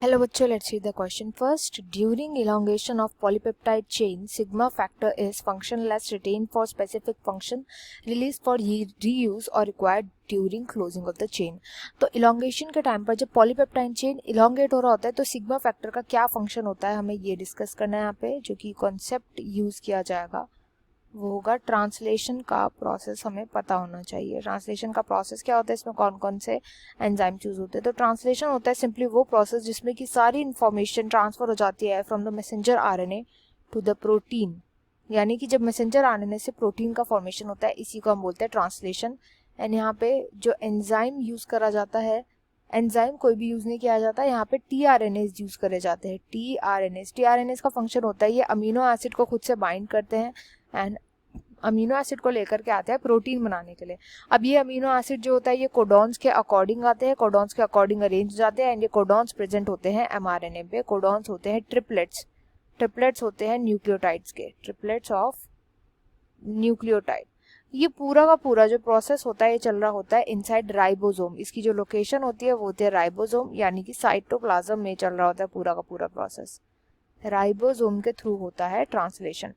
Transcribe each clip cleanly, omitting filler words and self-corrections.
Hello बच्चों, let's read the question first. During elongation of polypeptide chain, sigma factor is functionless retained for specific function, released for reuse or required during closing of the chain. तो elongation के time पर जब polypeptide chain elongate हो रहा होता है तो sigma factor का क्या फंक्शन होता है हमें ये डिस्कस करना है यहाँ पे, जो कि कॉन्सेप्ट यूज किया जाएगा वो होगा ट्रांसलेशन का प्रोसेस. हमें पता होना चाहिए ट्रांसलेशन का प्रोसेस क्या होता है, इसमें कौन कौन से एंजाइम चूज होते हैं. तो ट्रांसलेशन होता है सिंपली वो प्रोसेस जिसमें कि सारी इंफॉर्मेशन ट्रांसफर हो जाती है from the messenger RNA to the protein. यानी कि जब मैसेंजर आरएनए से प्रोटीन का फॉर्मेशन होता है इसी को हम बोलते हैं ट्रांसलेशन. एंड यहाँ पे जो एंजाइम यूज करा जाता है, एंजाइम कोई भी यूज नहीं किया जाता, यहाँ पे टीआरएनएस यूज करे जाते हैं. टीआरएनएस का फंक्शन होता है ये अमीनो एसिड को खुद से बाइंड करते हैं एंड अमीनो एसिड को लेकर के आते हैं प्रोटीन बनाने के लिए. अब ये अमीनो एसिड जो होता है ये कोडॉन्स के अकॉर्डिंग आते हैं, कोडॉन्स के अकॉर्डिंग अरेंज हो जाते हैं एंड ये कोडॉन्स प्रेजेंट होते हैं एमआरएनए पे. कोडॉन्स होते हैं ट्रिपलेट्स होते हैं न्यूक्लियोटाइड्स के, ट्रिपलेट्स ऑफ न्यूक्लियोटाइड. ये पूरा का पूरा जो प्रोसेस होता है ये चल रहा होता है इनसाइड राइबोसोम. इसकी जो लोकेशन होती है वो होती है राइबोसोम, यानी कि साइटोप्लाज्म में चल रहा होता है पूरा का पूरा प्रोसेस. राइबोसोम के थ्रू होता है ट्रांसलेशन.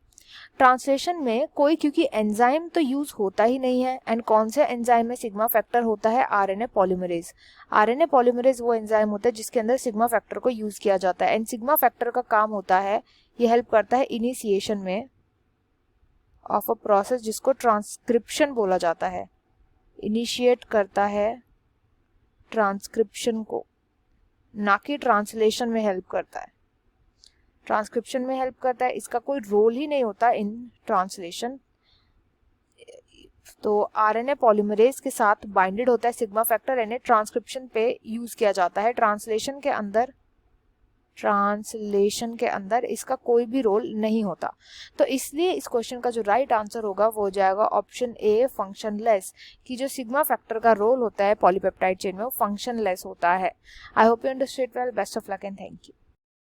ट्रांसलेशन में कोई क्योंकि एंजाइम तो यूज होता ही नहीं है. एंड कौन से एंजाइम में सिग्मा फैक्टर होता है? RNA polymerase. आरएनए पॉलीमरेज वो एंजाइम होता है जिसके अंदर सिग्मा फैक्टर को यूज किया जाता है. एंड सिग्मा फैक्टर का काम होता है, ये हेल्प करता है इनिशिएशन में ऑफ अ प्रोसेस जिसको ट्रांसक्रिप्शन बोला जाता है. इनिशिएट करता है ट्रांसक्रिप्शन को, ना कि ट्रांसलेशन में हेल्प करता है. ट्रांसक्रिप्शन में हेल्प करता है, इसका कोई रोल ही नहीं होता इन ट्रांसलेशन. तो आरएनए पॉलीमरेज के साथ बाइंडेड होता है सिग्मा फैक्टर एंड ट्रांसक्रिप्शन पे यूज किया जाता है. ट्रांसलेशन के अंदर इसका कोई भी रोल नहीं होता. तो इसलिए इस क्वेश्चन का जो राइट आंसर होगा वो हो जाएगा ऑप्शन ए, फंक्शनलेस. कि जो सिग्मा फैक्टर का रोल होता है पॉलीपेप्टाइड चेन में वो फंक्शनलेस होता है. I hope you understood well. Best of luck and thank you.